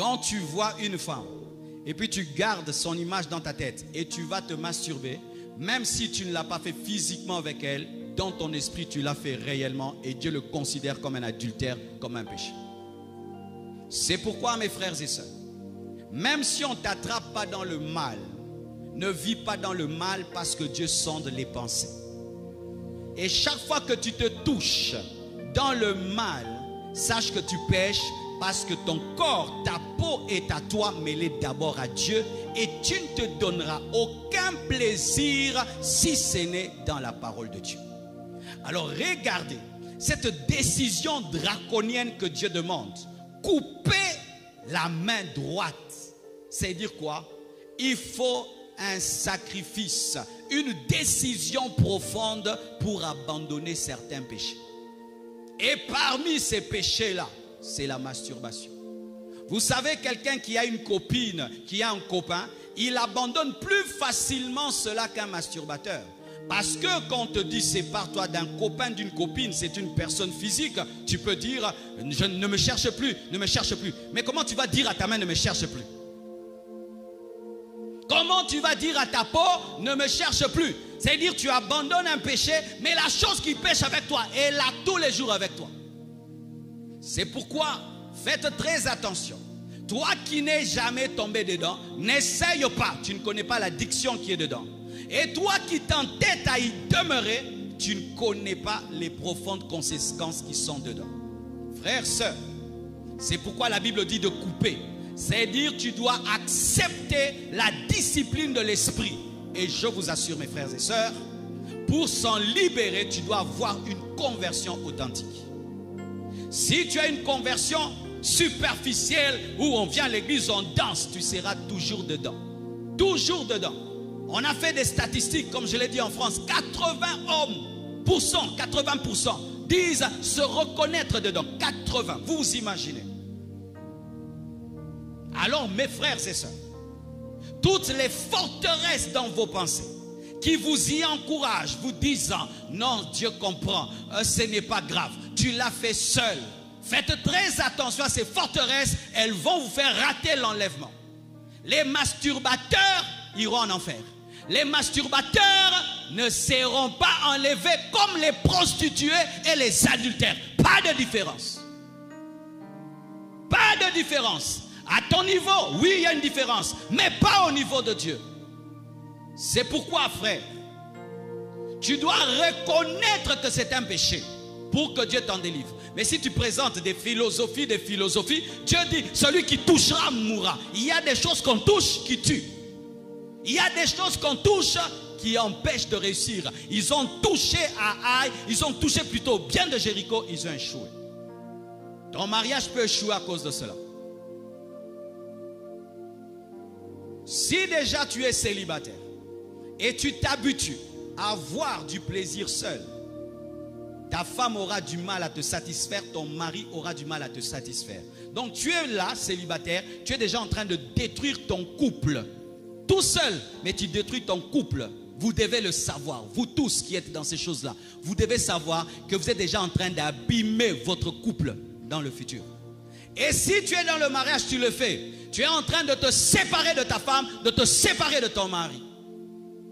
Quand tu vois une femme et puis tu gardes son image dans ta tête et tu vas te masturber, même si tu ne l'as pas fait physiquement avec elle, dans ton esprit tu l'as fait réellement et Dieu le considère comme un adultère, comme un péché. C'est pourquoi mes frères et sœurs, même si on ne t'attrape pas dans le mal, ne vis pas dans le mal parce que Dieu sonde les pensées. Et chaque fois que tu te touches dans le mal, sache que tu pèches parce que ton corps, ta peau est à toi mêlée d'abord à Dieu et tu ne te donneras aucun plaisir si ce n'est dans la parole de Dieu. Alors regardez, cette décision draconienne que Dieu demande, couper la main droite, c'est dire quoi? Il faut un sacrifice, une décision profonde pour abandonner certains péchés. Et parmi ces péchés-là, c'est la masturbation. Vous savez, quelqu'un qui a une copine, qui a un copain, il abandonne plus facilement cela qu'un masturbateur. Parce que quand on te dit sépare-toi d'un copain, d'une copine, c'est une personne physique, tu peux dire ne me cherche plus, ne me cherche plus. Mais comment tu vas dire à ta main ne me cherche plus? Comment tu vas dire à ta peau ne me cherche plus? C'est-à-dire tu abandonnes un péché, mais la chose qui pêche avec toi est là tous les jours avec toi. C'est pourquoi faites très attention. Toi qui n'es jamais tombé dedans, n'essaye pas, tu ne connais pas l'addiction qui est dedans. Et toi qui t'entêtes à y demeurer, tu ne connais pas les profondes conséquences qui sont dedans. Frères, sœurs, c'est pourquoi la Bible dit de couper. C'est-à-dire tu dois accepter la discipline de l'esprit. Et je vous assure mes frères et sœurs, pour s'en libérer, tu dois avoir une conversion authentique. Si tu as une conversion superficielle où on vient à l'église, on danse, tu seras toujours dedans. Toujours dedans. On a fait des statistiques, comme je l'ai dit en France, 80% disent se reconnaître dedans. 80, vous vous imaginez. Alors mes frères et sœurs, toutes les forteresses dans vos pensées qui vous y encouragent, vous disant non, Dieu comprend, ce n'est pas grave, tu l'as fait seul. Faites très attention à ces forteresses, elles vont vous faire rater l'enlèvement. Les masturbateurs iront en enfer. Les masturbateurs ne seront pas enlevés comme les prostituées et les adultères. Pas de différence. Pas de différence. À ton niveau, oui, il y a une différence, mais pas au niveau de Dieu. C'est pourquoi, frère, tu dois reconnaître que c'est un péché pour que Dieu t'en délivre. Mais si tu présentes des philosophies, Dieu dit, celui qui touchera mourra. Il y a des choses qu'on touche qui tuent. Il y a des choses qu'on touche qui empêchent de réussir. Ils ont touché à Haï, ils ont touché plutôt bien de Jéricho, ils ont échoué. Ton mariage peut échouer à cause de cela. Si déjà tu es célibataire et tu t'habitues à avoir du plaisir seul, ta femme aura du mal à te satisfaire, ton mari aura du mal à te satisfaire. Donc tu es là, célibataire, tu es déjà en train de détruire ton couple. Tout seul, mais tu détruis ton couple. Vous devez le savoir, vous tous qui êtes dans ces choses-là, vous devez savoir que vous êtes déjà en train d'abîmer votre couple dans le futur. Et si tu es dans le mariage, tu le fais. Tu es en train de te séparer de ta femme, de te séparer de ton mari.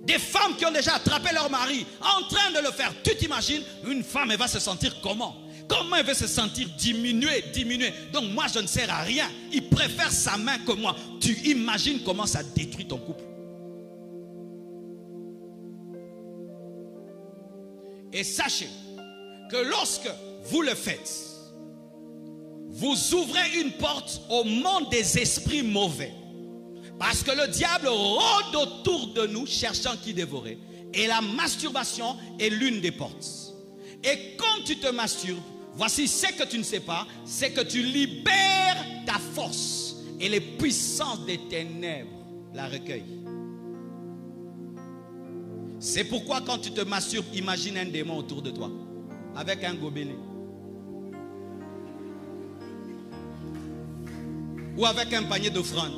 Des femmes qui ont déjà attrapé leur mari, en train de le faire. Tu t'imagines, une femme, elle va se sentir comment? Comment elle va se sentir diminuée? Donc moi, je ne sers à rien. Il préfère sa main que moi. Tu imagines comment ça détruit ton couple. Et sachez que lorsque vous le faites, vous ouvrez une porte au monde des esprits mauvais. Parce que le diable rôde autour de nous cherchant qui dévorer. Et la masturbation est l'une des portes. Et quand tu te masturbes, voici ce que tu ne sais pas, c'est que tu libères ta force. Et les puissances des ténèbres la recueillent. C'est pourquoi quand tu te masturbes, imagine un démon autour de toi. Avec un gobelet. Ou avec un panier d'offrandes.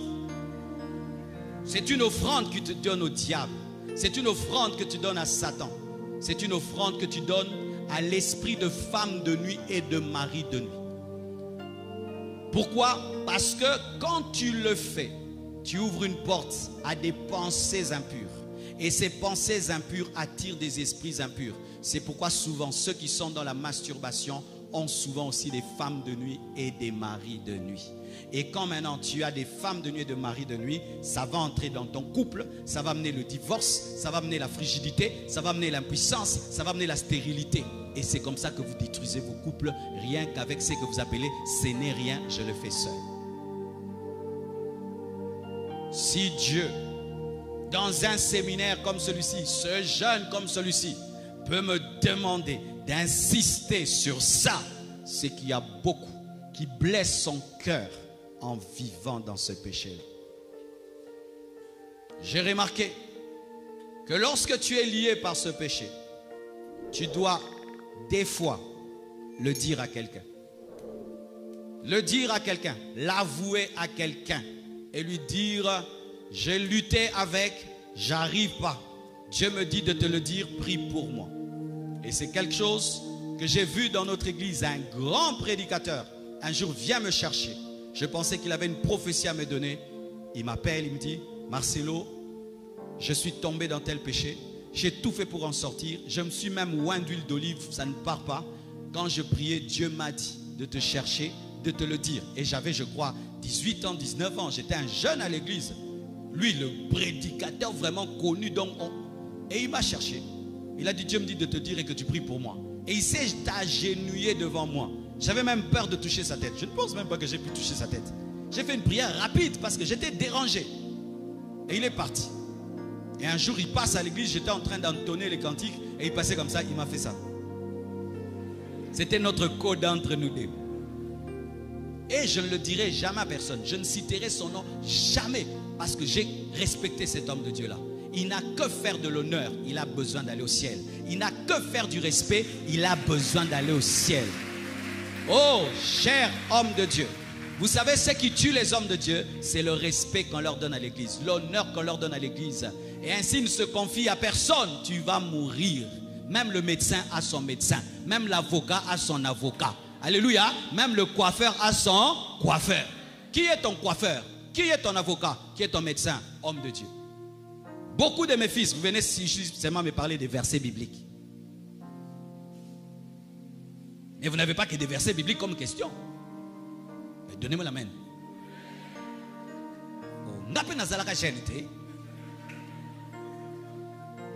C'est une offrande que tu donnes au diable. C'est une offrande que tu donnes à Satan. C'est une offrande que tu donnes à l'esprit de femme de nuit et de mari de nuit. Pourquoi? Parce que quand tu le fais, tu ouvres une porte à des pensées impures. Et ces pensées impures attirent des esprits impurs. C'est pourquoi souvent ceux qui sont dans la masturbation ont souvent aussi des femmes de nuit et des maris de nuit. Et quand maintenant tu as des femmes de nuit et des maris de nuit, ça va entrer dans ton couple, ça va amener le divorce, ça va amener la frigidité, ça va amener l'impuissance, ça va amener la stérilité. Et c'est comme ça que vous détruisez vos couples, rien qu'avec ce que vous appelez « ce n'est rien, je le fais seul ». Si Dieu, dans un séminaire comme celui-ci, ce jeune comme celui-ci, peut me demander d'insister sur ça, c'est qu'il y a beaucoup qui blessent son cœur en vivant dans ce péché-là. J'ai remarqué que lorsque tu es lié par ce péché, tu dois des fois le dire à quelqu'un. Le dire à quelqu'un, l'avouer à quelqu'un et lui dire « j'ai lutté avec, j'arrive pas. Dieu me dit de te le dire, prie pour moi. » Et c'est quelque chose que j'ai vu dans notre église. Un grand prédicateur, un jour, vient me chercher. Je pensais qu'il avait une prophétie à me donner. Il m'appelle, il me dit « Marcelo, je suis tombé dans tel péché. J'ai tout fait pour en sortir. Je me suis même oint d'huile d'olive, ça ne part pas. Quand je priais, Dieu m'a dit de te chercher, de te le dire. » Et j'avais, je crois, 18 ans, 19 ans. J'étais un jeune à l'église. Lui, le prédicateur vraiment connu. Et il m'a cherché. Il a dit, Dieu me dit de te dire et que tu pries pour moi. Et il s'est agenouillé devant moi. J'avais même peur de toucher sa tête. Je ne pense même pas que j'ai pu toucher sa tête. J'ai fait une prière rapide parce que j'étais dérangé. Et il est parti. Et un jour, il passe à l'église. J'étais en train d'entonner les cantiques. Et il passait comme ça. Il m'a fait ça. C'était notre code entre nous deux. Et je ne le dirai jamais à personne. Je ne citerai son nom jamais. Parce que j'ai respecté cet homme de Dieu-là. Il n'a que faire de l'honneur, il a besoin d'aller au ciel. Il n'a que faire du respect, il a besoin d'aller au ciel. Oh, cher homme de Dieu, vous savez ce qui tue les hommes de Dieu, c'est le respect qu'on leur donne à l'église, l'honneur qu'on leur donne à l'église. Et ainsi ne se confie à personne, tu vas mourir. Même le médecin a son médecin, même l'avocat a son avocat. Alléluia, même le coiffeur a son coiffeur. Qui est ton coiffeur? Qui est ton avocat? Qui est ton médecin? Homme de Dieu. Beaucoup de mes fils, vous venez seulement me parler des versets bibliques. Mais vous n'avez pas que des versets bibliques comme question. Donnez-moi la main.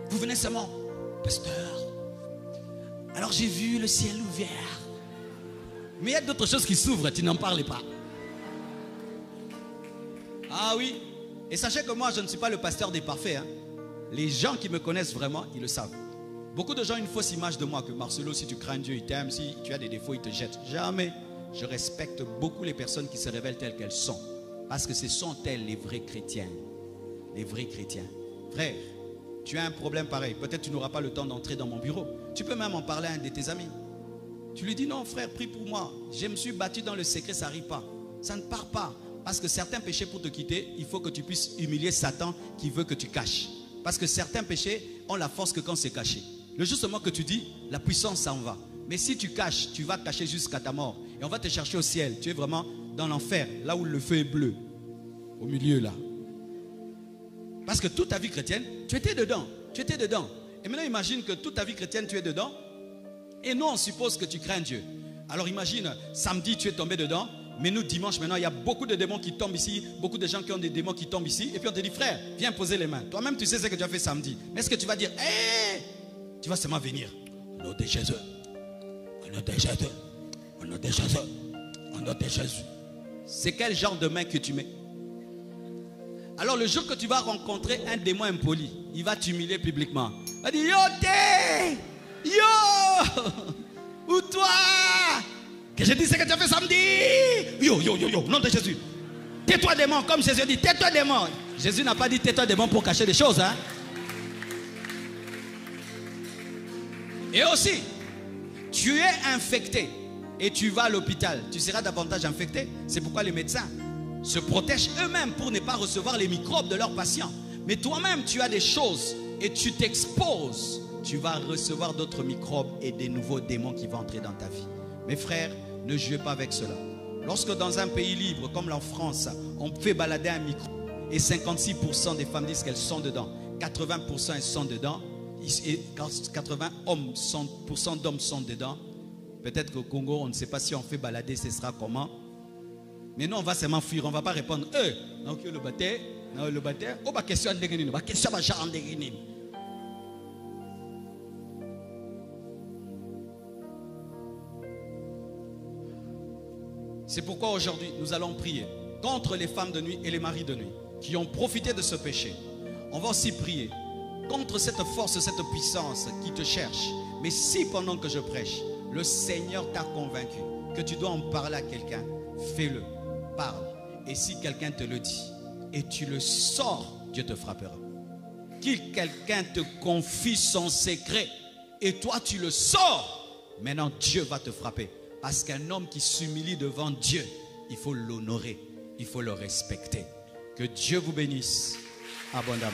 Vous venez seulement, pasteur, alors j'ai vu le ciel ouvert. Mais il y a d'autres choses qui s'ouvrent, tu n'en parles pas. Ah oui. Et sachez que moi, je ne suis pas le pasteur des parfaits. Hein. Les gens qui me connaissent vraiment, ils le savent. Beaucoup de gens ont une fausse image de moi, que Marcelo, si tu crains Dieu, il t'aime. Si tu as des défauts, il te jette. Jamais. Je respecte beaucoup les personnes qui se révèlent telles qu'elles sont. Parce que ce sont elles les vrais chrétiens. Les vrais chrétiens. Frère, tu as un problème pareil. Peut-être tu n'auras pas le temps d'entrer dans mon bureau. Tu peux même en parler à un de tes amis. Tu lui dis, non frère, prie pour moi. Je me suis battu dans le secret, ça n'arrive pas. Ça ne part pas. Parce que certains péchés, pour te quitter, il faut que tu puisses humilier Satan qui veut que tu caches. Parce que certains péchés ont la force que quand c'est caché. Le jour seulement que tu dis, la puissance s'en va. Mais si tu caches, tu vas cacher jusqu'à ta mort. Et on va te chercher au ciel. Tu es vraiment dans l'enfer, là où le feu est bleu. Au milieu là. Parce que toute ta vie chrétienne, tu étais dedans. Tu étais dedans. Et maintenant imagine que toute ta vie chrétienne, tu es dedans. Et nous, on suppose que tu crains Dieu. Alors imagine, samedi, tu es tombé dedans. Mais nous, dimanche, maintenant, il y a beaucoup de démons qui tombent ici. Beaucoup de gens qui ont des démons qui tombent ici. Et puis on te dit, frère, viens poser les mains. Toi-même, tu sais ce que tu as fait samedi. Mais est-ce que tu vas dire, hé, tu vas seulement venir. Au nom de Jésus. Au nom de Jésus. Au nom de Jésus. Au nom de Jésus. C'est quel genre de main que tu mets? Alors le jour que tu vas rencontrer un démon impoli, il va t'humilier publiquement. Il va dire, yo, t'es, yo, ou toi, que je dis ce que tu as fait samedi. Yo, yo, yo, yo, nom de Jésus. Tais-toi démon, comme Jésus dit, tais-toi démon. Jésus n'a pas dit tais-toi démon pour cacher des choses. Hein? Et aussi, tu es infecté et tu vas à l'hôpital. Tu seras davantage infecté. C'est pourquoi les médecins se protègent eux-mêmes pour ne pas recevoir les microbes de leurs patients. Mais toi-même, tu as des choses et tu t'exposes. Tu vas recevoir d'autres microbes et des nouveaux démons qui vont entrer dans ta vie. Mes frères, ne jouez pas avec cela. Lorsque dans un pays libre comme la France, on fait balader un micro et 56% des femmes disent qu'elles sont dedans, 80% elles sont dedans, et 80% d'hommes sont dedans. Peut-être qu'au Congo, on ne sait pas si on fait balader, ce sera comment. Mais nous, on va seulement fuir, on ne va pas répondre. Donc le baptême, oh, ma question de ma question de genre de. C'est pourquoi aujourd'hui, nous allons prier contre les femmes de nuit et les maris de nuit qui ont profité de ce péché. On va aussi prier contre cette force, cette puissance qui te cherche. Mais si pendant que je prêche, le Seigneur t'a convaincu que tu dois en parler à quelqu'un, fais-le, parle. Et si quelqu'un te le dit et tu le sors, Dieu te frappera. Qu'il quelqu'un te confie son secret et toi tu le sors, maintenant Dieu va te frapper. Parce qu'un homme qui s'humilie devant Dieu, il faut l'honorer, il faut le respecter. Que Dieu vous bénisse abondamment.